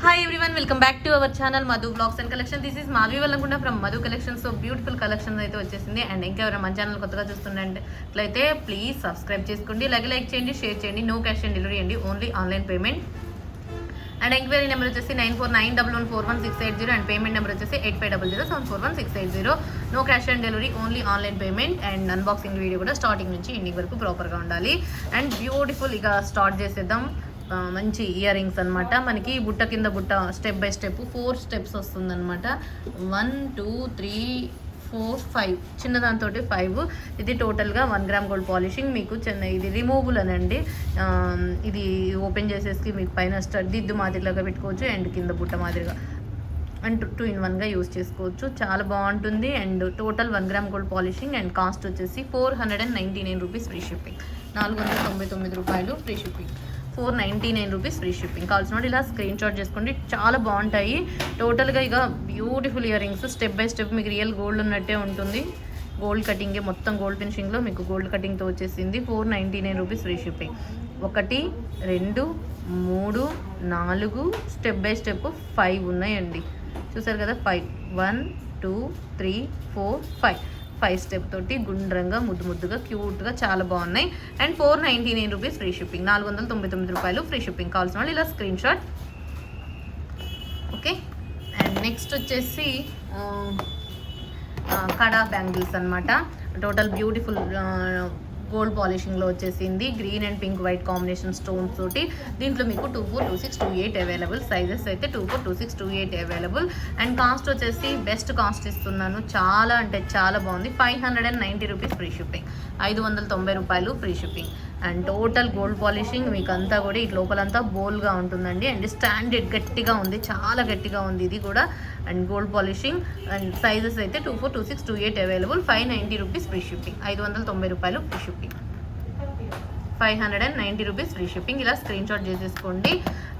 Hi everyone, welcome back to our channel Madhu Vlogs and Collection. This is Madhu Valakunda from Madhu Collection. So beautiful collections అయితే వచ్చేసింది. And ఇంకా ఎవరైనా మన channel కొత్తగా చూస్తున్నట్లయితే please subscribe చేసుకోండి, like చేయండి, షేర్ చేయండి. నో క్యాష్ ఆన్ డెలివరీ అండి, only online payment. And enquiry number వచ్చేసి 9491141680 అండ్ పేమెంట్ నెంబర్ వచ్చేసి 8500741680. No cash on delivery, only online payment. And unboxing video కూడా స్టార్టింగ్ నుంచి ఎండింగ్ వరకు ప్రాపర్గా ఉండాలి. అండ్ బ్యూటిఫుల్ ఇక స్టార్ట్ చేసేద్దాం. మంచి ఇయర్ రింగ్స్ అనమాట. మనకి బుట్ట కింద బుట్ట స్టెప్ బై స్టెప్ 4 స్టెప్స్ వస్తుందన్నమాట. 1 2 3 4 5 చిన్నదాంతో 5. ఇది టోటల్గా 1 గ్రామ్ గోల్డ్ పాలిషింగ్. మీకు చిన్న ఇది రిమూవబుల్ అనండి. ఇది ఓపెన్ చేసేసి మీకు పైన దిద్దు మాదిరిలాగా పెట్టుకోవచ్చు అండ్ కింద బుట్ట మాదిరిగా అండ్ 2 in 1గా యూస్ చేసుకోవచ్చు. చాలా బాగుంటుంది. And total 1 gram gold polishing and cost వచ్చేసి 499 రూపీస్ ఫ్రీ షిప్పింగ్. 499 రూపాయలు free shipping. 499 rupees free shipping. కావాల్సిన ఇలా స్క్రీన్ షాట్ చేసుకోండి. చాలా బాగుంటాయి. టోటల్గా ఇక beautiful ear rings step by step మీకు రియల్ గోల్డ్ ఉన్నట్టే ఉంటుంది. గోల్డ్ కటింగే మొత్తం గోల్డ్ ఫినిషింగ్లో మీకు గోల్డ్ కటింగ్తో వచ్చేసింది. 499 rupees free shipping. 1 2 3 4 step by step 5 ఉన్నాయండి. చూసారు కదా 5 1 2 3 4 5 స్టెప్ తోటి గుండ్రంగా ముద్దుగా క్యూట్గా చాలా బాగున్నాయి. And 499 rupees free shipping. 499 రూపాయలు ఫ్రీ షిప్పింగ్. కావాల్సిన వాళ్ళు ఇలా screen shot. Okay. And next వచ్చేసి కడా బ్యాంగిల్స్ అనమాట. టోటల్ బ్యూటిఫుల్ గోల్డ్ పాలిషింగ్లో వచ్చేసింది. Green and pink white combination stones తోటి. దీంట్లో మీకు 24 26 28 అవైలబుల్. సైజెస్ అయితే 24 26 28 అవైలబుల్. అండ్ కాస్ట్ వచ్చేసి బెస్ట్ కాస్ట్ ఇస్తున్నాను. చాలా అంటే చాలా బాగుంది. 590 రూపీస్ ఫ్రీ షిప్పింగ్. 590 రూపాయలు free shipping. And total gold polishing మీకు అంతా కూడా ఇటు లోపలంతా బోల్గా ఉంటుందండి. అండ్ స్టాండర్డ్ గట్టిగా ఉంది, చాలా గట్టిగా ఉంది ఇది కూడా. And gold polishing and sizes అయితే 24 26 28 అవైలబుల్. 590 rupees free shipping. 590 రూపాయలు free shipping. 590 rupees free shipping. ఇలా స్క్రీన్ షాట్ చేసేసుకోండి.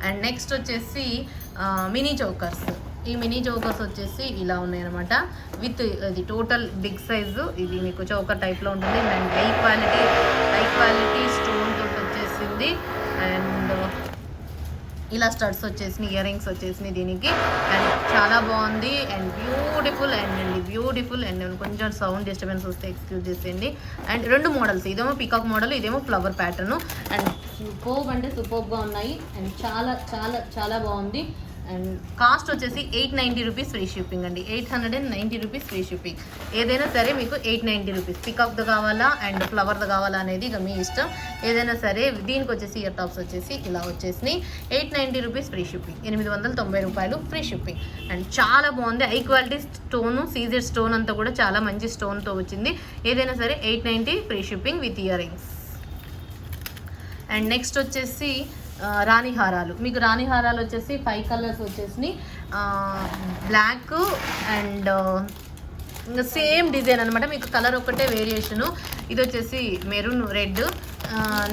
అండ్ నెక్స్ట్ వచ్చేసి మినీ చౌకర్స్. ఈ మినీ చౌకర్స్ వచ్చేసి ఇలా ఉన్నాయన్నమాట. విత్ ఇది టోటల్ బిగ్ సైజు. ఇది మీకు చౌకర్ టైప్లో ఉంటుంది. అండ్ హై క్వాలిటీ స్టోన్ తోటి వచ్చేసింది. అండ్ ఇలా స్టడ్స్ వచ్చేసినాయి, ఇయర్ రింగ్స్ వచ్చేసినాయి దీనికి. అండ్ చాలా బాగుంది అండ్ బ్యూటిఫుల్. అండ్ కొంచెం సౌండ్ డిస్టర్బెన్స్ వస్తే ఎక్స్క్యూజ్ చేసేయండి. అండ్ 2 మోడల్స్, ఇదేమో పీకాక్ మోడల్, ఇదేమో ఫ్లవర్ ప్యాటర్న్. అండ్ సూపర్బ్ అంటే సూపర్బ్గా ఉన్నాయి. అండ్ చాలా చాలా చాలా బాగుంది. అండ్ కాస్ట్ వచ్చేసి 890 రూపీస్ ఫ్రీ షిప్పింగ్ అండి. 890 రూపీస్ ఫ్రీ షిప్పింగ్. ఏదైనా సరే మీకు 890 రూపీస్. పికాక్ది కావాలా అండ్ ఫ్లవర్ది కావాలా అనేది ఇక మీ ఇష్టం. ఏదైనా సరే. దీనికి వచ్చేసి ఇయర్ టాప్స్ వచ్చేసి ఇలా వచ్చేసినాయి. 890 రూపీస్ ఫ్రీ షిప్పింగ్. 890 రూపాయలు ఫ్రీ షిప్పింగ్. అండ్ చాలా బాగుంది. High quality stone, CZ stone అంతా కూడా చాలా మంచి స్టోన్తో వచ్చింది. ఏదైనా సరే 890 free shipping with ear rings. And next వచ్చేసి రాణి హారాలు. మీకు రాణి హారాలు వచ్చేసి 5 కలర్స్ వచ్చేసినాయి. బ్లాక్ అండ్ ఇంకా సేమ్ డిజైన్ అనమాట. మీకు కలర్ ఒకటే వేరియేషను. ఇది వచ్చేసి మెరూన్ రెడ్,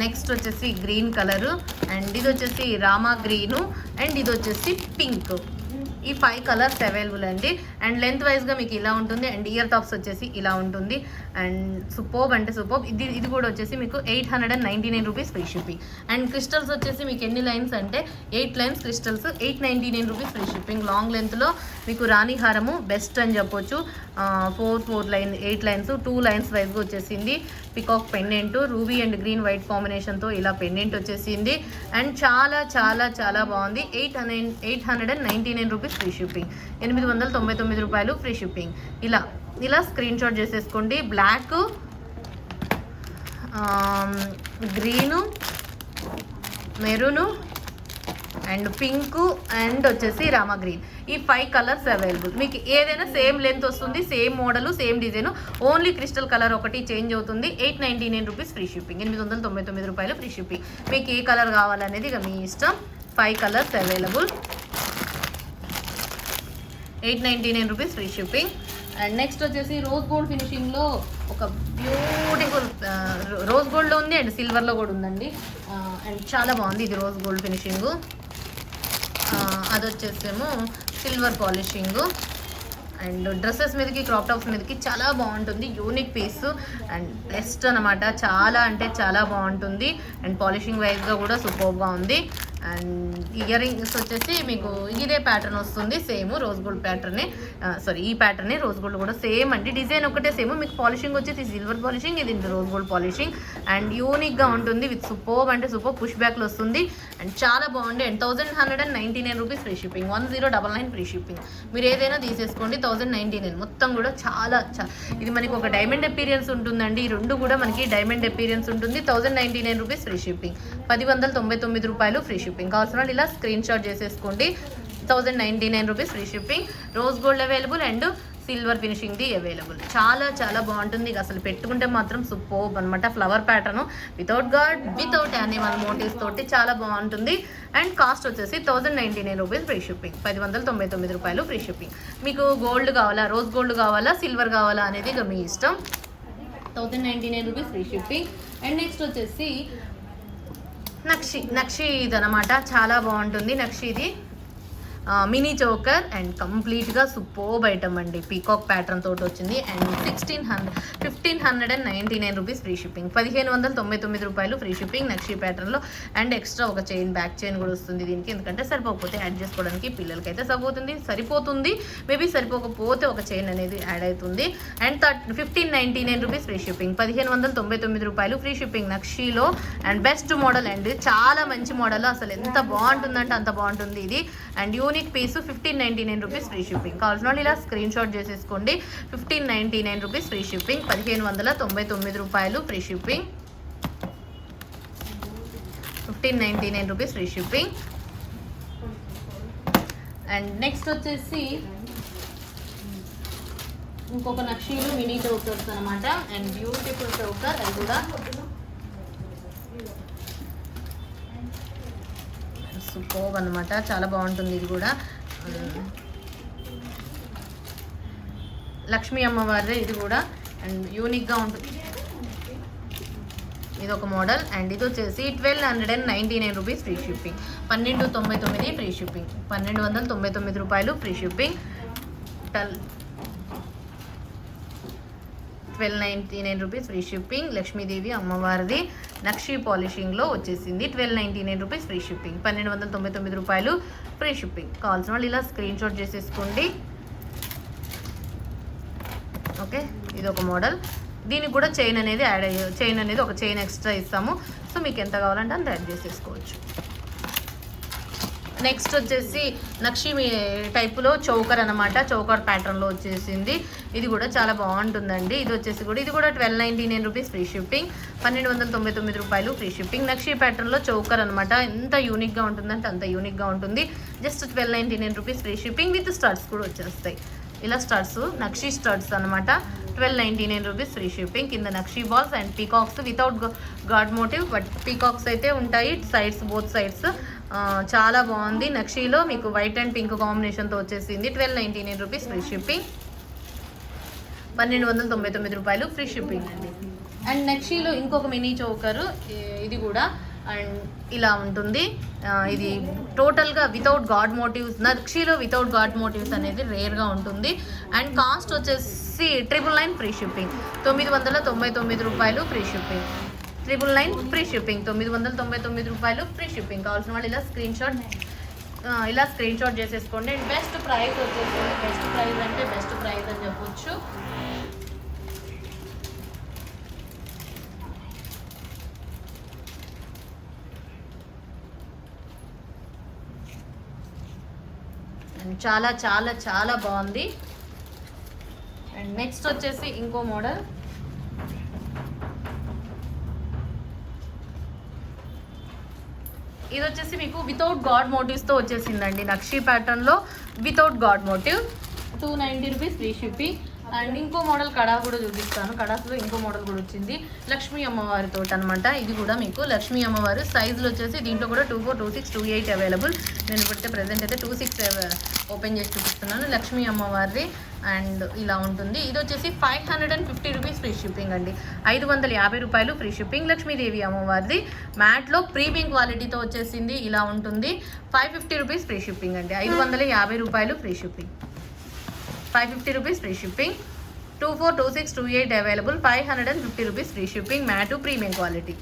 నెక్స్ట్ వచ్చేసి గ్రీన్ కలరు, అండ్ ఇది వచ్చేసి రామా గ్రీను, అండ్ ఇది వచ్చేసి పింక్. ఈ 5 కలర్స్ అవైలబుల్ అండి. అండ్ లెంత్ వైజ్గా మీకు ఇలా ఉంటుంది. అండ్ ఇయర్ టాప్స్ వచ్చేసి ఇలా ఉంటుంది. అండ్ సూపర్బ్ అంటే సూపర్బ్. ఇది కూడా వచ్చేసి మీకు 899 rupees free shipping. And crystals వచ్చేసి మీకు ఎన్ని లైన్స్ అంటే 8 lines crystals. 899 rupees free shipping. Long లెంత్లో మీకు రాణి హారము బెస్ట్ అని చెప్పొచ్చు. 8 లైన్స్ 2 లైన్స్ వైజ్గా వచ్చేసింది. Peacock pendant, ruby and green white కాంబినేషన్తో ఇలా పెండెంట్ వచ్చేసింది. అండ్ చాలా చాలా చాలా బాగుంది. 899 రూపీస్ ఫ్రీ షిప్పింగ్. 899 రూపాయలు ఫ్రీ షిప్పింగ్. ఇలా స్క్రీన్ షాట్ చేసేసుకోండి. Black, green, maroon and pink and వచ్చేసి రామా గ్రీన్. ఈ 5 కలర్స్ అవైలబుల్. మీకు ఏదైనా సేమ్ లెంత్ వస్తుంది, same model, same design. Only crystal colour ఒకటి చేంజ్ అవుతుంది. 899 రూపీస్ ఫ్రీ షిప్పింగ్. 899 రూపాయలు ఫ్రీ షిప్పింగ్. మీకు ఏ కలర్ కావాలనేది ఇక మీ ఇష్టం. 5 colours available. 899 rupees free shipping. And next వచ్చేసి రోజ్ గోల్డ్ ఫినిషింగ్లో ఒక బ్యూటిఫుల్ రోజ్ గోల్డ్లో ఉంది అండ్ సిల్వర్లో కూడా ఉందండి. అండ్ చాలా బాగుంది. ఇది రోజ్ గోల్డ్ ఫినిషింగు, అది వచ్చేసేమో సిల్వర్ పాలిషింగు. అండ్ డ్రెస్సెస్ మీదకి, క్రాప్ టాప్స్ మీదకి చాలా బాగుంటుంది. యూనిక్ పీస్ అండ్ బెస్ట్ అనమాట. చాలా అంటే చాలా బాగుంటుంది. అండ్ పాలిషింగ్ వైజ్గా కూడా సూపర్గా ఉంది. అండ్ ఇయర్ రింగ్స్ వచ్చేసి మీకు ఇదే ప్యాటర్న్ వస్తుంది, సేమ్ రోజ్ గోల్డ్ ప్యాటర్నే, సారీ ఈ ప్యాటర్నే రోజ్ గోల్డ్ కూడా సేమ్ అండి, డిజైన్ ఒకటే సేమ్. మీకు పాలిషింగ్ వచ్చేసి సిల్వర్ పాలిషింగ్, ఇది రోజ్ గోల్డ్ పాలిషింగ్ అండ్ యూనిక్గా ఉంటుంది విత్ సూపర్ అంటే సూపర్ పుష్ బ్యాక్లో వస్తుంది అండ్ చాలా బాగుంది. And 1199 rupees free shipping, 1099 free shipping. మీరు ఏదైనా తీసేసుకోండి 1099 మొత్తం కూడా చాలా ఇది మనకి ఒక డైమండ్ అపీరియన్స్ ఉంటుందండి. ఈ రెండు కూడా మనకి డైమండ్ అపీరియన్స్ ఉంటుంది. 1099 రూపీస్ ఫ్రీ షిప్పింగ్, 1099 రూపాయలు ఫ్రీ షిప్పింగ్. కావాల్సిన వాళ్ళు ఇలా స్క్రీన్ షాట్ చేసేసుకోండి. 1099 rupees free shipping. Rose gold available and silver ఫినిషింగ్ది అవైలబుల్. చాలా చాలా బాగుంటుంది, అసలు పెట్టుకుంటే మాత్రం సూపర్ అనమాట. Flower pattern without god without animal motifs తోటి చాలా బాగుంటుంది. అండ్ కాస్ట్ వచ్చేసి 1099 రూపీస్ ఫ్రీ షిప్పింగ్, 1099 రూపాయలు ఫ్రీ షిప్పింగ్. మీకు గోల్డ్ కావాలా, రోజ్ గోల్డ్ కావాలా, సిల్వర్ కావాలా అనేది ఇక మీ ఇష్టం. 1099 rupees free shipping. And next వచ్చేసి నక్షి ఇది అనమాట, చాలా బాగుంటుంది నక్షిది. మినీ చోకర్ అండ్ కంప్లీట్గా సూపర్బ్ ఐటమ్ అండి, పీకాక్ ప్యాటర్న్ తోటి వచ్చింది. అండ్ 1599 రూపీస్ ఫ్రీ షిప్పింగ్, 1599 రూపాయలు ఫ్రీ షిప్పింగ్ నక్షి ప్యాటర్న్లో. అండ్ ఎక్స్ట్రా ఒక చైన్, బ్యాక్ చైన్ కూడా వస్తుంది దీనికి, ఎందుకంటే సరిపోకపోతే యాడ్ చేసుకోవడానికి పిల్లలకి అయితే సరిపోతుంది, మేబీ సరిపోకపోతే ఒక చైన్ అనేది యాడ్ అవుతుంది. అండ్ 1599 రూపీస్ ఫ్రీ షిప్పింగ్, 1599 రూపాయలు ఫ్రీ షిప్పింగ్ నక్షిలో. అండ్ బెస్ట్ మోడల్ అండి, చాలా మంచి మోడల్, అసలు ఎంత బాగుంటుందంటే అంత బాగుంటుంది ఇది. And unique piece 1599 rupees free shipping. కావాల్సిన వాళ్ళు ఇలా స్క్రీన్ షాట్ చేసేసుకోండి. 1599 రూపీస్ ఫ్రీ షిప్పింగ్, 1599 రూపాయలు free shipping, 1599 rupees free shipping. And next వచ్చేసి ఇంకొక నక్షీలు మినీ చౌకర్స్ అనమాట. అండ్ బ్యూటిఫుల్ చౌకర్, అది కూడా సూపర్ అనమాట, చాలా బాగుంటుంది ఇది కూడా. లక్ష్మీ అమ్మవారిదే ఇది కూడా అండ్ యూనిక్గా ఉంటుంది, ఇది ఒక మోడల్. అండ్ ఇది వచ్చేసి 1299 rupees free shipping, 1299 free shipping, 1299 రూపాయలు free shipping. 1299 rupees free shipping. Lakshmidevi అమ్మవారిది నక్షి పాలిషింగ్లో వచ్చేసింది, 1299 రూపీస్ ఫ్రీ షిప్పింగ్, 1299 రూపాయలు ఫ్రీ షిప్పింగ్. కావాల్సిన వాళ్ళు ఇలా స్క్రీన్ షాట్ చేసేసుకోండి. ఓకే, ఇది ఒక మోడల్, దీనికి కూడా చైన్ అనేది చైన్ అనేది ఒక చైన్ ఎక్స్ట్రా ఇస్తాము. సో మీకు ఎంత కావాలంటే అంత యాడ్ చేసేసుకోవచ్చు. నెక్స్ట్ వచ్చేసి నక్షి టైపులో చౌకర్ అనమాట, చౌకర్ ప్యాటర్న్లో వచ్చేసింది. ఇది కూడా చాలా బాగుంటుందండి. ఇది వచ్చేసి కూడా 1299 రూపీస్ ఫ్రీ షిప్పింగ్, 1299 రూపాయలు ఫ్రీ షిప్పింగ్. నక్షి ప్యాటర్న్లో చౌకర్ అనమాట, ఎంత యూనిక్గా ఉంటుందంటే అంత యూనిక్గా ఉంటుంది. Just 1299 rupees free shipping with studs కూడా వచ్చేస్తాయి. ఇలా స్టడ్స్, నక్షి స్టడ్స్ అనమాట, 1299 రూపీస్ ఫ్రీ షిప్పింగ్. కింద నక్షి balls and peacocks without god motif, but peacocks అయితే ఉంటాయి సైడ్స్, బోత్ సైడ్స్. చాలా బాగుంది. నక్షిలో మీకు వైట్ అండ్ పింక్ కాంబినేషన్తో వచ్చేసింది, 1299 రూపీస్ ఫ్రీ షిప్పింగ్, 1299 రూపాయలు ఫ్రీ షిప్పింగ్ అండి. అండ్ నక్షిలో ఇంకొక మినీ చౌకరు, ఇది కూడా అండ్ ఇలా ఉంటుంది. ఇది టోటల్గా వితౌట్ గాడ్ మోటివ్స్, నక్షిలో వితౌట్ గాడ్ మోటివ్స్ అనేది రేర్గా ఉంటుంది. అండ్ కాస్ట్ వచ్చేసి 999 ఫ్రీ షిప్పింగ్, 999 రూపాయలు ఫ్రీ షిప్పింగ్, 999 ఫ్రీ షిప్పింగ్, 999 రూపాయలు ఫ్రీ షిప్పింగ్. కావాల్సిన వాళ్ళు ఇలా స్క్రీన్ షాట్ చేసేసుకోండి. అండ్ బెస్ట్ ప్రైస్ వచ్చేసి, బెస్ట్ ప్రైస్ అంటే బెస్ట్ ప్రైస్ అని చెప్పొచ్చు. చాలా చాలా చాలా బాగుంది. అండ్ నెక్స్ట్ వచ్చేసి ఇంకో మోడల్, ఇది వచ్చేసి మీకు వితౌట్ గాడ్ మోటివ్స్తో వచ్చేసిందండి, నక్షి ప్యాటర్న్లో without god motive, 290 rupees free shipping. And ఇంకో మోడల్ కడా కూడా చూపిస్తాను, కడాస్లో ఇంకో మోడల్ కూడా వచ్చింది లక్ష్మీ అమ్మవారితో అనమాట. ఇది కూడా మీకు లక్ష్మీ అమ్మవారు సైజులు వచ్చేసి దీంట్లో కూడా 24, 26, 28 అవైలబుల్. నేను ఇప్పటికే ప్రెజెంట్ అయితే 26 ఓపెన్ చేసి చూపిస్తున్నాను, లక్ష్మీ అమ్మవారిది. అండ్ ఇలా ఉంటుంది. ఇది వచ్చేసి 550 రూపీస్ ఫ్రీ షిప్పింగ్ అండి, 550 రూపాయలు ఫ్రీ షిప్పింగ్. లక్ష్మీదేవి అమ్మవారిది మ్యాట్లో ప్రీమియం క్వాలిటీతో వచ్చేసింది, ఇలా ఉంటుంది. 550 రూపీస్ ఫ్రీ షిప్పింగ్ అండి, 550 రూపాయలు free shipping, 550 rupees free shipping. 24, 26, 28 available, 550 rupees free shipping, mat premium quality.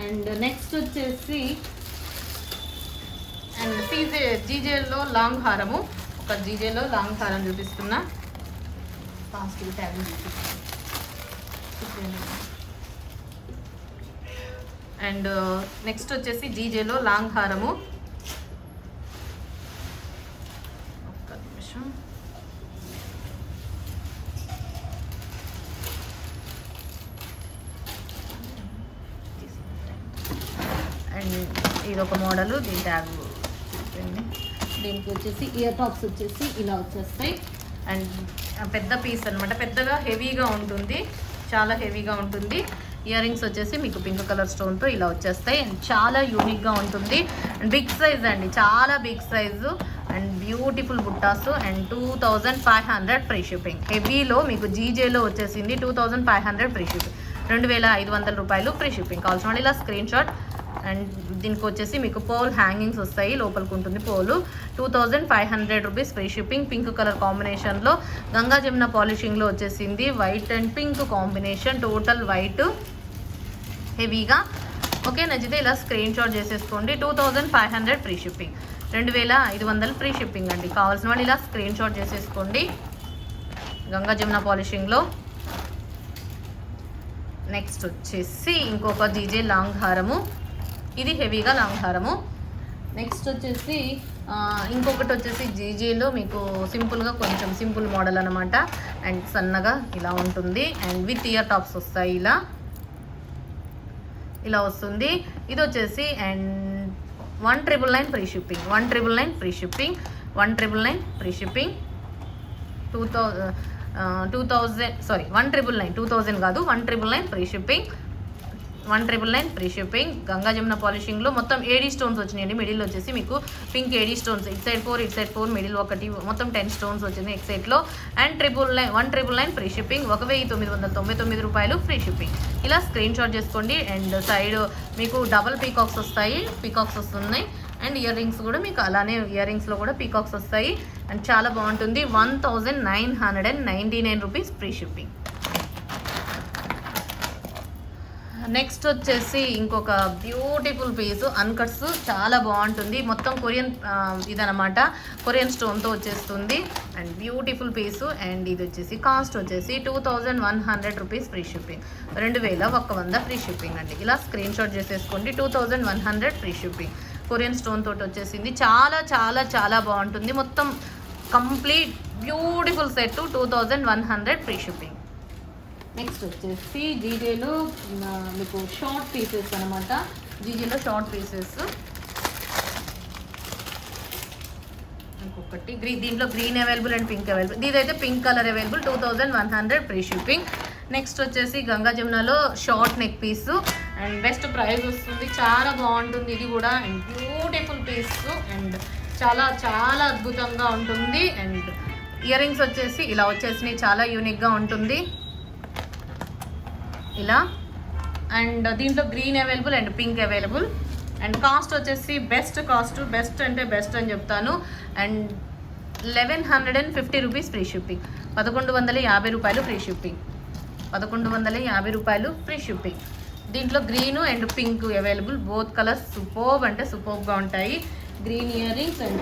And next వచ్చేసి అండ్ జీజేలో లాంగ్ హారము, ఒక జీజేలో లాంగ్ హారం చూపిస్తున్నా. ఫాస్ట్ ట్యాగ్ అండ్ నెక్స్ట్ వచ్చేసి జీజేలో లాంగ్ హారము. ఒక్క నిమిషం. అండ్ ఇది ఒక మోడలు, దీని ట్యాగ్ చూడండి. దీనికి వచ్చేసి ఇయర్ టాప్స్ వచ్చేసి ఇలా వచ్చేస్తాయి. అండ్ పెద్ద పీస్ అనమాట, పెద్దగా హెవీగా ఉంటుంది, చాలా హెవీగా ఉంటుంది. ఇయర్ రింగ్స్ వచ్చేసి మీకు పింక్ కలర్ స్టోన్తో ఇలా వచ్చేస్తాయి. అండ్ చాలా యూనిక్గా ఉంటుంది. అండ్ బిగ్ సైజ్ అండి, చాలా బిగ్ సైజు అండ్ బ్యూటిఫుల్ బుట్టాస్. And 2500 free shipping. హెవీలో మీకు జీజేలో వచ్చేసింది 2500 ఫ్రీ షిప్పింగ్, 2500 రూపాయలు ఫ్రీ షిప్పింగ్. కావాల్సిన వాళ్ళు ఇలా స్క్రీన్ షాట్. అండ్ దీనికి వచ్చేసి మీకు పోల్ హ్యాంగింగ్స్ వస్తాయి, లోపలికి ఉంటుంది పోలు. 2500 rupees free shipping. Pink colour కాంబినేషన్లో గంగా జమున పాలిషింగ్లో వచ్చేసింది. White and pink combination, total white హెవీగా. ఓకే, నచ్చితే ఇలా స్క్రీన్ షాట్ చేసేసుకోండి. 2500 ఫ్రీ షిప్పింగ్, 2500 ఫ్రీ షిప్పింగ్ అండి. కావాల్సిన వాళ్ళు ఇలా స్క్రీన్ షాట్ చేసేసుకోండి. గంగా జమున పాలిషింగ్లో నెక్స్ట్ వచ్చేసి ఇంకొక జీజే లాంగ్ హారము, ఇది హెవీగా లాంగ్ హారము. నెక్స్ట్ వచ్చేసి ఇంకొకటి వచ్చేసి జీజేలో మీకు సింపుల్గా, కొంచెం సింపుల్ మోడల్ అనమాట. అండ్ సన్నగా ఇలా ఉంటుంది. అండ్ విత్ ఇయర్ టాప్స్ వస్తాయి, ఇలా వస్తుంది. ఇది వచ్చేసి and 1999 free shipping, 1999 free shipping, 1999 free shipping. 2000 కాదు, 1999 free shipping, 1999 free shipping. Ganga Jamuna పాలిషింగ్లో మొత్తం ఏడీ స్టోన్స్ వచ్చినాయండి. మిడిల్ వచ్చేసి మీకు pink AD stones, each side 4 each side 4, middle ఒకటి, మొత్తం 10 స్టోన్స్ వచ్చింది ఎక్స్ సైడ్లో. అండ్ 1999 ఫ్రీ షిప్పింగ్, 1999 రూపాయలు ఫ్రీ షిప్పింగ్. ఇలా స్క్రీన్ షాట్ చేసుకోండి. అండ్ సైడ్ మీకు డబల్ పీకాక్స్ వస్తాయి, పీకాక్స్ వస్తున్నాయి. అండ్ ఇయర్ రింగ్స్ కూడా మీకు అలానే, ఇయర్ రింగ్స్లో కూడా పీకాక్స్ వస్తాయి. అండ్ చాలా బాగుంటుంది. 1999 రూపీస్ ఫ్రీ షిప్పింగ్. నెక్స్ట్ వచ్చేసి ఇంకొక బ్యూటిఫుల్ పీస్, అన్కట్స్, చాలా బాగుంటుంది. మొత్తం కొరియన్ ఇదనమాట, కొరియన్ స్టోన్తో వచ్చేస్తుంది. And beautiful piece. అండ్ ఇది వచ్చేసి కాస్ట్ వచ్చేసి 2100 rupees free shipping, 2100 free shipping అండి. ఇలా స్క్రీన్ షాట్ చేసేసుకోండి. 2100 ఫ్రీ షిప్పింగ్. కొరియన్ స్టోన్ తోటి వచ్చేసింది. చాలా చాలా చాలా బాగుంటుంది. మొత్తం complete beautiful set, 2100 free shipping. Next వచ్చేసి జీజేలో మీకు షార్ట్ పీసెస్ అనమాట. జీజేలో షార్ట్ పీసెస్ ఇంకొకటి దీంట్లో green available and pink available. ఇదైతే pink colour available, 2100 free shipping. Next వచ్చేసి గంగా జమునాలో short neck piece and best price వస్తుంది. చాలా బాగుంటుంది ఇది కూడా. అండ్ బ్యూటిఫుల్ పీస్ అండ్ చాలా చాలా అద్భుతంగా ఉంటుంది. అండ్ ఇయర్ రింగ్స్ వచ్చేసి ఇలా వచ్చేసినాయి, చాలా యూనిక్గా ఉంటుంది ఇలా. అండ్ దీంట్లో green available and pink available. And cost వచ్చేసి బెస్ట్ కాస్ట్, బెస్ట్ అంటే బెస్ట్ అని చెప్తాను. అండ్ 1150 రూపీస్ ఫ్రీ షిప్పింగ్, 1150 రూపాయలు ఫ్రీ షిప్పింగ్, 1150 రూపాయలు ఫ్రీ షిప్పింగ్. దీంట్లో green and pink available, both colours superb అంటే సూపర్బ్గా ఉంటాయి. Green ear rings and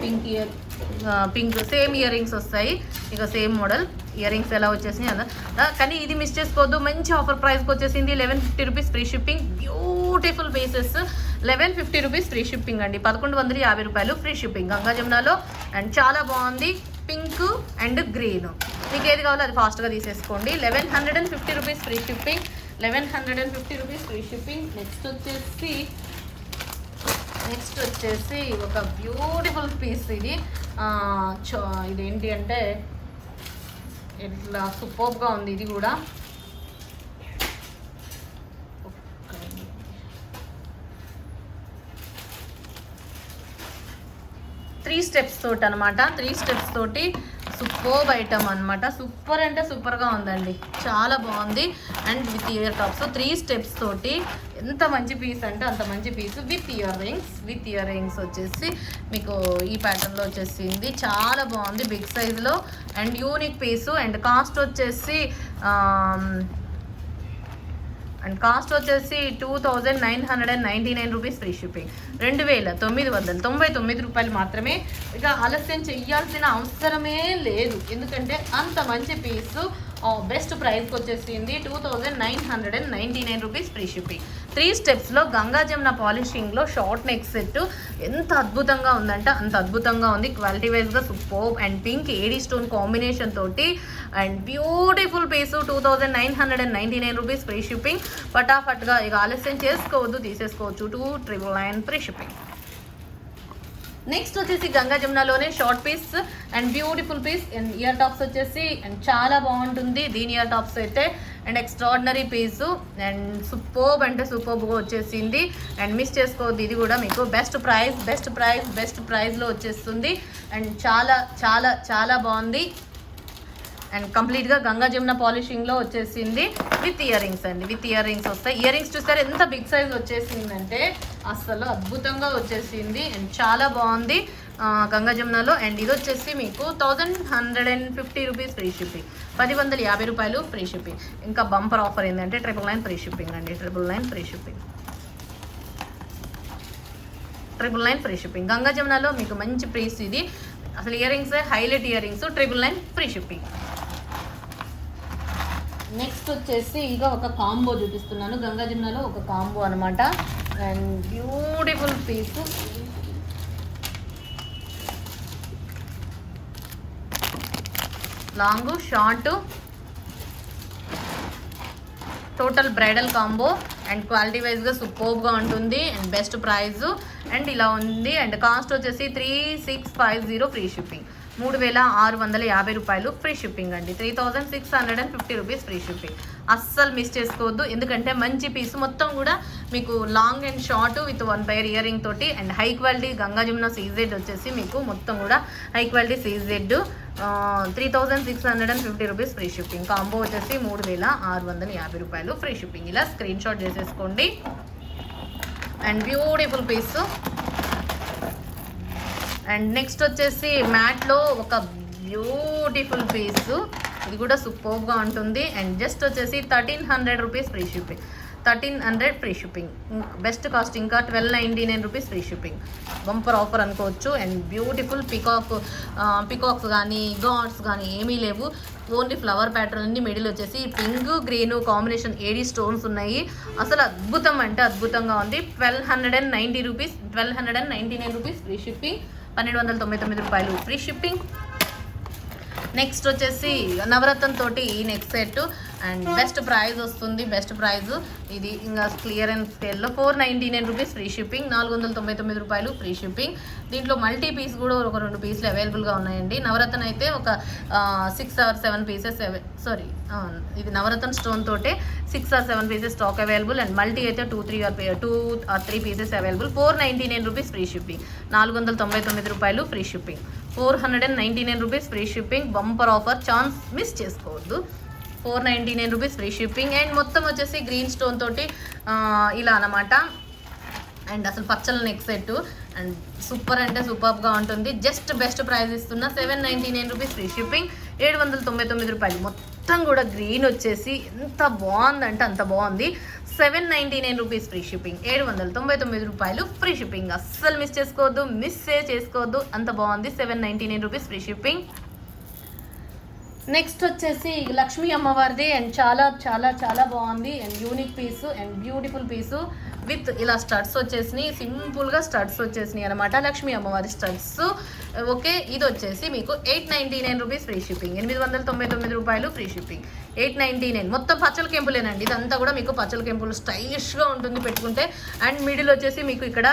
pink same ear rings వస్తాయి. ఇక సేమ్ మోడల్ ఇయర్ రింగ్స్ ఎలా వచ్చేసినాయి అలా. కానీ ఇది మిస్ చేసుకోవద్దు, మంచి ఆఫర్ ప్రైస్కి వచ్చేసింది. 1150 rupees free shipping. Beautiful pieces, 1150 rupees free shipping అండి, 1150 రూపాయలు ఫ్రీ షిప్పింగ్ గంగా జమునాలో. అండ్ చాలా బాగుంది, పింక్ అండ్ గ్రీన్. మీకు ఏది కావాలో అది ఫాస్ట్గా తీసేసుకోండి. 1150 rupees free shipping, 1150 rupees free shipping. Next వచ్చేసి ఒక బ్యూటిఫుల్ పీస్. ఇది ఇదేంటి అంటే ఇట్లా సూపర్గా ఉంది ఇది కూడా. 3 స్టెప్స్ తోటి అనమాట. 3 స్టెప్స్ తోటి సూపర్బ్ ఐటమ్ అనమాట. సూపర్ అంటే సూపర్గా ఉందండి, చాలా బాగుంది. And with ear tops 3 steps తోటి ఎంత మంచి పీస్ అంటే అంత మంచి పీస్. విత్ ఇయర్ రింగ్స్ వచ్చేసి మీకు ఈ ప్యాటర్న్లో వచ్చేసింది. చాలా బాగుంది, బిగ్ సైజులో and unique piece. And cost వచ్చేసి అండ్ కాస్ట్ వచ్చేసి 2999 రూపీస్ ఫ్రీ షిప్పింగ్. 2999 రూపాయలు మాత్రమే. ఇక ఆలస్యం చెయ్యాల్సిన అవసరమే లేదు, ఎందుకంటే అంత మంచి పీసు బెస్ట్ ప్రైస్కి వచ్చేసింది. 2999 రూపీస్ ఫ్రీ షిప్పింగ్. 3 స్టెప్స్లో గంగా జమున పాలిషింగ్లో షార్ట్ నెక్ సెట్ ఎంత అద్భుతంగా ఉందంటే అంత అద్భుతంగా ఉంది. క్వాలిటీ వైజ్గా super and pink AD stone combination తోటి and beautiful piece. 2999 rupees free shipping. ఫటాఫట్గా ఇక ఆలస్యం చేసుకోవద్దు, తీసేసుకోవచ్చు. 2999 ఫ్రీ షిప్పింగ్. నెక్స్ట్ వచ్చేసి గంగా జమునాలోనే short piece and beautiful piece and ear tops వచ్చేసి అండ్ చాలా బాగుంటుంది దీని ఇయర్ టాప్స్ అయితే. And extraordinary piece and superb అంటే సూపర్బ్గా వచ్చేసింది. అండ్ మిస్ చేసుకోవద్దు, ఇది కూడా మీకు బెస్ట్ ప్రైస్లో వచ్చేస్తుంది. అండ్ చాలా చాలా చాలా బాగుంది. అండ్ కంప్లీట్గా గంగా జమున పాలిషింగ్లో వచ్చేసింది విత్ ఇయర్ రింగ్స్ అండి. విత్ ఇయర్ రింగ్స్ వస్తాయి. ఇయర్ రింగ్స్ చూస్తారు ఎంత బిగ్ సైజ్ వచ్చేసిందంటే అస్సలు అద్భుతంగా వచ్చేసింది. అండ్ చాలా బాగుంది గంగా జమునలో. అండ్ ఇది వచ్చేసి మీకు 1150 రూపీస్ ఫ్రీ షిప్పింగ్. 1150 రూపాయలు ఫ్రీ షిప్పింగ్. ఇంకా బంపర్ ఆఫర్ ఏంటంటే 999 ఫ్రీ షిప్పింగ్ అండి. 999 free shipping. 999 free shipping. Ganga జమునలో మీకు మంచి ప్రైస్ ఇది. అసలు ear rings highlight ear rings. 999 free shipping. Next వచ్చేసి ఇక ఒక కాంబో చూపిస్తున్నాను. గంగా జమునలో ఒక కాంబో అనమాట. And beautiful piece. Long short total bridal combo and quality వైజ్గా సూపర్గా ఉంటుంది అండ్ బెస్ట్ ప్రైస్ అండ్ ఇలా ఉంది. అండ్ కాస్ట్ వచ్చేసి 3650 ఫ్రీ షిప్పింగ్. 3650 రూపాయలు ఫ్రీ షిప్పింగ్ అండి. 3650 రూపీస్ ఫ్రీ షిప్పింగ్. అస్సలు మిస్ చేసుకోవద్దు, ఎందుకంటే మంచి పీసు మొత్తం కూడా మీకు long and short with 1 pair ear ring తోటి and high quality Ganga Jamuna CZ వచ్చేసి మీకు మొత్తం కూడా high quality CZ 3650 rupees free shipping. Combo వచ్చేసి 3650 రూపాయలు ఫ్రీ షిప్పింగ్. ఇలా స్క్రీన్ షాట్ చేసేసుకోండి. And beautiful piece. And next వచ్చేసి మ్యాట్లో ఒక బ్యూటిఫుల్ పీసు. ఇది కూడా సూపర్గా ఉంటుంది. అండ్ జస్ట్ వచ్చేసి 1300 rupees free shipping. 1300 free shipping. Best cost ఇంకా 1299 rupees free shipping. Bumper offer అనుకోవచ్చు. అండ్ బ్యూటిఫుల్ పికాక్స్ కానీ గాడ్స్ కానీ ఏమీ లేవు, ఓన్లీ ఫ్లవర్ ప్యాటర్న్ అన్ని. మిడిల్ వచ్చేసి pink green combination AD stones ఉన్నాయి. అసలు అద్భుతం అంటే అద్భుతంగా ఉంది. 1290 రూపీస్ 1299 రూపీస్ ఫ్రీ షిప్పింగ్. 1299 రూపాయలు ఫ్రీ షిప్పింగ్. నెక్స్ట్ వచ్చేసి నవరత్న తోటి ఈ neck set and best price వస్తుంది. బెస్ట్ ప్రైస్ ఇది ఇంకా క్లియరెన్స్ సేల్లో 499 రూపీస్ ఫ్రీ షిప్పింగ్. 499 రూపాయలు ఫ్రీ షిప్పింగ్. దీంట్లో మల్టీ పీస్ కూడా ఒక 2 పీసులు అవైలబుల్గా ఉన్నాయండి. నవరత్న అయితే ఒక 6 or 7 పీసెస్ ఇది నవరత్న స్టోన్ తోటే 6 or 7 pieces stock available. And multi అయితే 2 or 3 pieces available. 499 rupees free shipping. 499 రూపాయలు free shipping. 499 rupees free shipping. Bumper offer, chance miss చేసుకోవద్దు. 499 రూపీస్ ఫ్రీ షిప్పింగ్. అండ్ మొత్తం వచ్చేసి గ్రీన్ స్టోన్ తోటి ఇలా అన్నమాట. అండ్ అసలు పచ్చల నెక్ సెట్ అండ్ సూపర్ అంటే సూపర్గా ఉంటుంది. జస్ట్ బెస్ట్ ప్రైస్ ఇస్తున్న 799 రూపీస్ ఫ్రీ షిప్పింగ్. 799 రూపాయలు. మొత్తం కూడా గ్రీన్ వచ్చేసి ఎంత బాగుందంటే అంత బాగుంది. 799 రూపీస్ ఫ్రీ షిప్పింగ్. 799 రూపాయలు ఫ్రీ షిప్పింగ్. అస్సలు మిస్ చేసుకోవద్దు, అంత బాగుంది. 799 రూపీస్ ఫ్రీ షిప్పింగ్. నెక్స్ట్ వచ్చేసి లక్ష్మీ అమ్మవారిది అండ్ చాలా చాలా చాలా బాగుంది and unique piece and beautiful piece with ఇలా స్టడ్స్ వచ్చేసినాయి. సింపుల్గా స్టడ్స్ వచ్చేసినాయి అనమాట. లక్ష్మీ అమ్మవారి స్టడ్స్. ఓకే, ఇది వచ్చేసి మీకు 899 రూపీస్ ఫ్రీ షిప్పింగ్. 899 రూపాయలు ఫ్రీ షిప్పింగ్. 899. మొత్తం పచ్చల కెంపులేనండి. ఇదంతా కూడా మీకు పచ్చల కెంపులు స్టైలిష్గా ఉంటుంది పెట్టుకుంటే. అండ్ మిడిల్ వచ్చేసి మీకు ఇక్కడ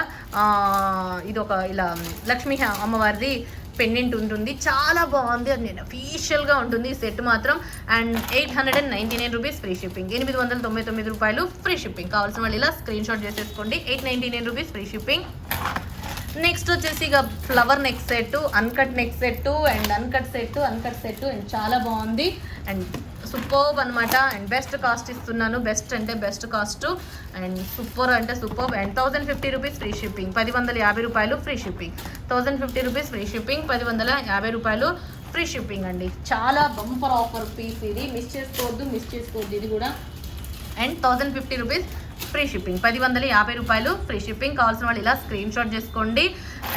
ఇది ఒక ఇలా లక్ష్మీ అమ్మవారిది పెండెంట్ ఉంటుంది. చాలా బాగుంది. అది నేను అఫీషియల్గా ఉంటుంది ఈ సెట్ మాత్రం. And 899 rupees free shipping. 899 రూపాయలు ఫ్రీ షిప్పింగ్. కావాల్సిన వాళ్ళు ఇలా స్క్రీన్ షాట్ చేసేసుకోండి. 899 రూపీస్ ఫ్రీ షిప్పింగ్. నెక్స్ట్ వచ్చేసి ఇక flower neck set, uncut neck set and uncut set and చాలా బాగుంది అండ్ సూపర్బ్ అనమాట. అండ్ బెస్ట్ కాస్ట్ ఇస్తున్నాను. బెస్ట్ అంటే బెస్ట్ కాస్ట్ అండ్ సూపర్ అంటే super. And 1050 rupees free shipping. 1150 రూపాయలు free shipping. 1050 rupees free shipping. 1150 రూపాయలు ఫ్రీ షిప్పింగ్ అండి. చాలా బంపర్ ఆఫర్ పీస్ ఇది. మిస్ చేసుకోవద్దు ఇది కూడా. అండ్ 1050 రూపీస్ ఫ్రీ షిప్పింగ్, 1050 రూపాయలు ఫ్రీ షిప్పింగ్. కావాల్సిన వాళ్ళు ఇలా స్క్రీన్ షాట్ చేసుకోండి.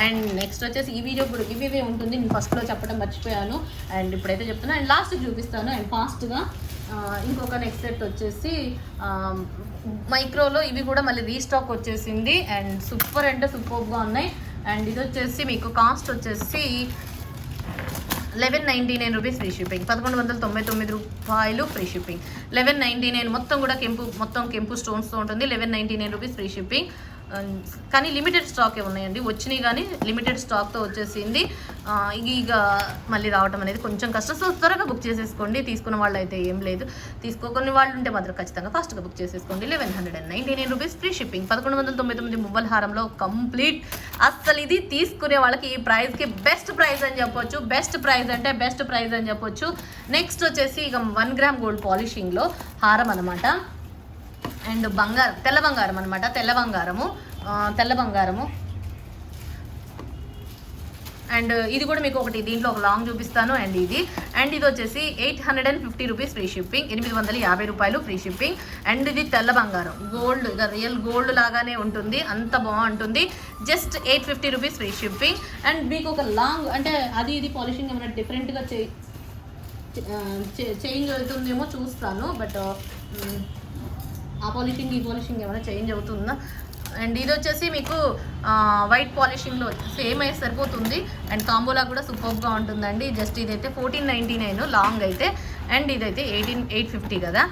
అండ్ నెక్స్ట్ వచ్చేసి ఈ వీడియో కూడా ఇవే ఉంటుంది, నేను ఫస్ట్లో చెప్పడం మర్చిపోయాను అండ్ ఇప్పుడైతే చెప్తున్నా అండ్ లాస్ట్కి చూపిస్తాను. అండ్ ఫాస్ట్గా ఇంకొక నెక్స్ట్ సెట్ వచ్చేసి మైక్రోలో ఇవి కూడా మళ్ళీ రీస్టాక్ వచ్చేసింది అండ్ సూపర్ అంటే సూపర్గా ఉన్నాయి. అండ్ ఇది వచ్చేసి మీకు కాస్ట్ వచ్చేసి 1199 రూపీస్ ఫ్రీ షిప్పింగ్, 1199 రూపాయలు ఫ్రీ షిప్పింగ్. 1199 మొత్తం కూడా కెంపు స్టోన్స్తో ఉంటుంది. 1199 రూపీస్ ఫ్రీ షిప్పింగ్. కానీ లిమిటెడ్ స్టాకే ఉన్నాయండి, వచ్చినాయి కానీ లిమిటెడ్ స్టాక్తో వచ్చేసింది. ఇక మళ్ళీ రావడం అనేది కొంచెం కష్టం. సో త్వరగా బుక్ చేసేసుకోండి. తీసుకున్న వాళ్ళు అయితే ఏం లేదు, తీసుకోకొన్ని వాళ్ళు ఉంటే మాత్రం ఖచ్చితంగా ఫాస్ట్గా బుక్ చేసేసుకోండి. 1199 రూపీస్ ఫ్రీ షిప్పింగ్, 1199 మువ్వల హారంలో కంప్లీట్. అస్సలు ఇది తీసుకునే వాళ్ళకి ఈ ప్రైస్కి బెస్ట్ ప్రైస్ అని చెప్పొచ్చు. బెస్ట్ ప్రైస్ అంటే బెస్ట్ ప్రైస్ అని చెప్పొచ్చు. నెక్స్ట్ వచ్చేసి ఇక 1 గ్రామ్ గోల్డ్ పాలిషింగ్లో హారం అనమాట. అండ్ బంగారం, తెల్ల బంగారం అనమాట, తెల్ల బంగారము. అండ్ ఇది కూడా మీకు ఒకటి దీంట్లో ఒక లాంగ్ చూపిస్తాను. అండ్ ఇది వచ్చేసి 850 రూపీస్ ఫ్రీ షిప్పింగ్, 850 రూపాయలు ఫ్రీ షిప్పింగ్. అండ్ ఇది తెల్ల బంగారం, గోల్డ్, ఇక రియల్ గోల్డ్ లాగానే ఉంటుంది, అంత బాగుంటుంది. Just 850 rupees free shipping. And మీకు ఒక లాంగ్ అంటే ఇది పాలిషింగ్ ఏమైనా డిఫరెంట్గా చేంజ్ అవుతుందేమో చూస్తాను, బట్ ఆ పాలిషింగ్ ఈ పాలిషింగ్ ఏమైనా చేంజ్ అవుతుందా. అండ్ ఇది వచ్చేసి మీకు వైట్ పాలిషింగ్లో సేమ్ అయితే సరిపోతుంది. అండ్ కాంబోలా కూడా సూపర్గా ఉంటుందండి. జస్ట్ ఇదైతే 1499 లాంగ్ అయితే, అండ్ ఇదైతే 850 కదా,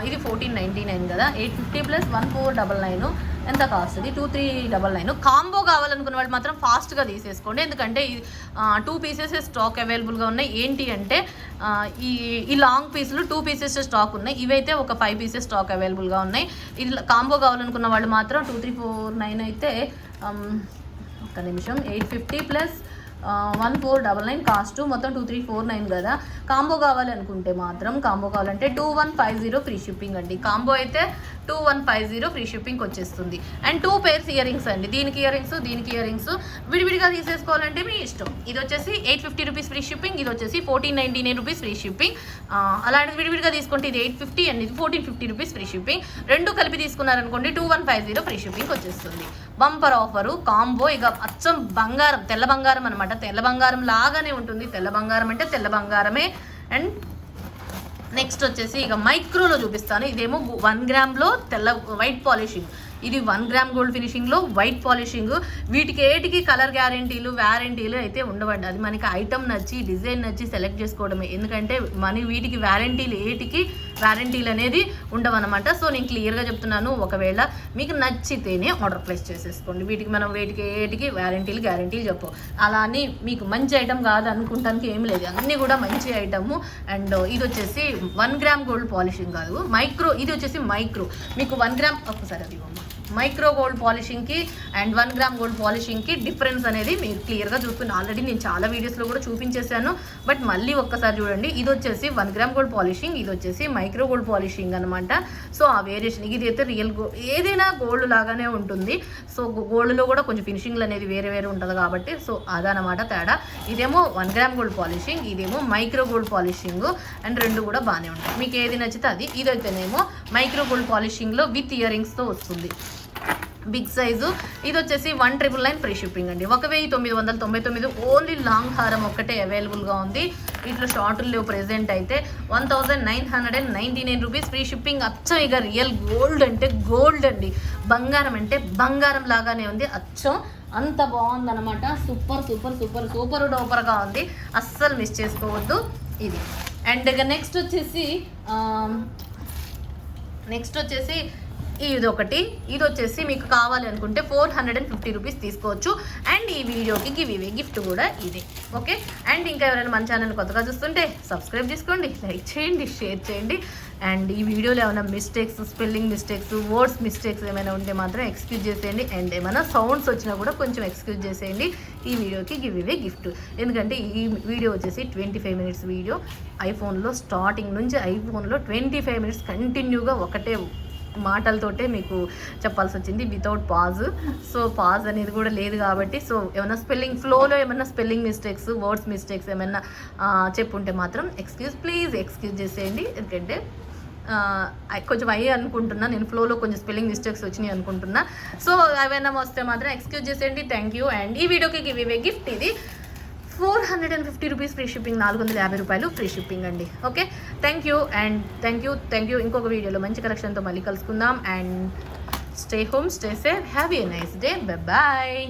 ఇది 1499 కదా. 850 ప్లస్ 1499 ఎంత కాస్ట్? ఇది 2399. కాంబో కావాలనుకున్న వాళ్ళు మాత్రం ఫాస్ట్గా తీసేసుకోండి, ఎందుకంటే 2 పీసెస్ స్టాక్ అవైలబుల్గా ఉన్నాయి. ఏంటి అంటే ఈ లాంగ్ పీసులు 2 పీసెస్ స్టాక్ ఉన్నాయి, ఇవైతే ఒక 5 పీసెస్ స్టాక్ అవైలబుల్గా ఉన్నాయి. ఇది కాంబో కావాలనుకున్న వాళ్ళు మాత్రం 2349 అయితే ఒక్క నిమిషం, 850 ప్లస్ 1499 కాస్ట్, మొత్తం 2349 కదా. కాంబో కావాలనుకుంటే మాత్రం కాంబో కావాలంటే 2150 ఫ్రీ షిప్పింగ్ అండి. కాంబో అయితే 2150 ఫ్రీ షిప్పింగ్ వచ్చేస్తుంది. అండ్ 2 పేర్స్ ఇయర్ రింగ్స్ అండి, దీనికి ఇయర్ రింగ్స్ విడివిడిగా తీసేసుకోవాలంటే మీ ఇష్టం. ఇది వచ్చేసి 850 రూపీస్ ఫ్రీ షిప్పింగ్, ఇది వచ్చేసి 1499 రూపీస్ ఫ్రీ షిప్పింగ్. అలాంటిది విడివిడిగా తీసుకుంటే ఇది 850 అండ్ ఇది 1450 రూపీస్ ఫ్రీ షిప్పింగ్. రెండు కలిపి తీసుకున్నారనుకోండి 2150 ఫ్రీ షిప్పింగ్ వచ్చేస్తుంది. Bumper offer combo. ఇక అచ్చం బంగారం, తెల్ల బంగారం అనమాట, తెల్ల బంగారం లాగానే ఉంటుంది. తెల్ల బంగారం అంటే తెల్ల బంగారమే. అండ్ నెక్స్ట్ వచ్చేసి ఇక మైక్రోలో చూపిస్తాను. ఇదేమో 1 గ్రామ్లో వైట్ పాలిషింగ్, ఇది 1 గ్రామ్ గోల్డ్ ఫినిషింగ్లో వైట్ పాలిషింగ్. వీటికి ఏటికి కలర్ వ్యారంటీలు అయితే ఉండవండి. అది మనకి ఐటమ్ నచ్చి డిజైన్ నచ్చి సెలెక్ట్ చేసుకోవడమే, ఎందుకంటే వీటికి వ్యారంటీలు అనేది ఉండవన్నమాట. సో నేను క్లియర్గా చెప్తున్నాను, ఒకవేళ మీకు నచ్చితేనే ఆర్డర్ ప్లేస్ చేసేసుకోండి. వీటికి ఏటికి గ్యారంటీలు చెప్పు. అలా అని మీకు మంచి ఐటమ్ కాదు అనుకుంటానికి ఏం లేదు, అన్నీ కూడా మంచి ఐటమ్. అండ్ ఇది వచ్చేసి 1 గ్రామ్ గోల్డ్ పాలిషింగ్ కాదు, మైక్రో. ఇది వచ్చేసి మైక్రో, మీకు 1 గ్రామ్ ఒకసారి అది మైక్రో గోల్డ్ పాలిషింగ్కి అండ్ 1 గ్రామ్ గోల్డ్ పాలిషింగ్కి డిఫరెన్స్ అనేది మీరు క్లియర్గా చూసుకుని ఆల్రెడీ నేను చాలా వీడియోస్లో కూడా చూపించేశాను, బట్ మళ్ళీ ఒక్కసారి చూడండి. ఇది వచ్చేసి 1 గ్రామ్ గోల్డ్ పాలిషింగ్, ఇది వచ్చేసి మైక్రో గోల్డ్ పాలిషింగ్ అనమాట. సో ఆ వేరియేషన్, ఇది అయితే రియల్ గోల్డ్, ఏదైనా గోల్డ్ లాగానే ఉంటుంది. సో గోల్డ్లో కూడా కొంచెం ఫినిషింగ్లు అనేది వేరే ఉంటుంది కాబట్టి, సో అదనమాట తేడా. ఇదేమో 1 గ్రామ్ గోల్డ్ పాలిషింగ్, ఇదేమో మైక్రో గోల్డ్ పాలిషింగ్. అండ్ రెండు కూడా బాగానే ఉంటాయి, మీకు ఏది నచ్చితే అది. ఇదైతేనేమో మైక్రో గోల్డ్ పాలిషింగ్లో విత్ ఇయర్ రింగ్స్తో వస్తుంది, బిగ్ సైజు. ఇది వచ్చేసి 1999 ఫ్రీ షిప్పింగ్ అండి, 1999. ఓన్లీ లాంగ్ హారం ఒక్కటే అవైలబుల్గా ఉంది, వీటిలో షార్ట్లు లేవు ప్రెజెంట్ అయితే. 1999 రూపీస్ ఫ్రీ షిప్పింగ్. అచ్చం ఇక రియల్ గోల్డ్ అంటే గోల్డ్ అండి, బంగారం అంటే బంగారం లాగానే ఉంది, అచ్చం అంత బాగుందన్నమాట. సూపర్ డూపర్గా ఉంది, అస్సలు మిస్ చేసుకోవద్దు ఇది. అండ్ ఇక నెక్స్ట్ వచ్చేసి ఇది ఒకటి. ఇది వచ్చేసి మీకు కావాలి అనుకుంటే 450 రూపీస్ తీసుకోవచ్చు. అండ్ ఈ వీడియోకి గిఫ్ట్ కూడా ఇదే, ఓకే. అండ్ ఇంకా ఎవరైనా మన ఛానల్ కొత్తగా చూస్తుంటే సబ్స్క్రైబ్ చేసుకోండి, లైక్ చేయండి, షేర్ చేయండి. అండ్ ఈ వీడియోలో ఏమైనా mistakes, spelling mistakes, words mistakes ఏమైనా ఉంటే మాత్రం ఎక్స్క్యూజ్ చేసేయండి. అండ్ ఏమైనా సౌండ్స్ వచ్చినా కూడా కొంచెం ఎక్స్క్యూజ్ చేసేయండి. ఈ వీడియోకి గిఫ్ట్, ఎందుకంటే ఈ వీడియో వచ్చేసి 25 మినిట్స్ వీడియో. ఐఫోన్లో స్టార్టింగ్ నుంచి 25 మినిట్స్ కంటిన్యూగా ఒకటే మాటలతోటే మీకు చెప్పాల్సి వచ్చింది, వితౌట్ పాజ్. సో పాజ్ అనేది కూడా లేదు కాబట్టి, సో ఏమైనా ఫ్లోలో ఏమైనా స్పెల్లింగ్ మిస్టేక్స్, వర్డ్స్ మిస్టేక్స్ ఏమైనా చెప్పుంటే మాత్రం ప్లీజ్ ఎక్స్క్యూజ్ చేసేయండి. ఎందుకంటే కొంచెం అయ్యి అనుకుంటున్నా, నేను ఫ్లోలో కొంచెం స్పెల్లింగ్ మిస్టేక్స్ వచ్చినాయి అనుకుంటున్నా. సో ఏమైనా వస్తే మాత్రం ఎక్స్క్యూజ్ చేసేయండి. Thank you. అండ్ ఈ వీడియోకి గివ్ ఇవే గిఫ్ట్ ఇది 450 రూపీస్ ఫ్రీ షిప్పింగ్, 450 రూపాయలు ఫ్రీ షిప్పింగ్ అండి. Okay, thank you and thank you. ఇంకొక వీడియోలో మంచి కలెక్షన్తో మళ్ళీ కలుసుకుందాం. And stay home, stay safe, have a nice day, bye.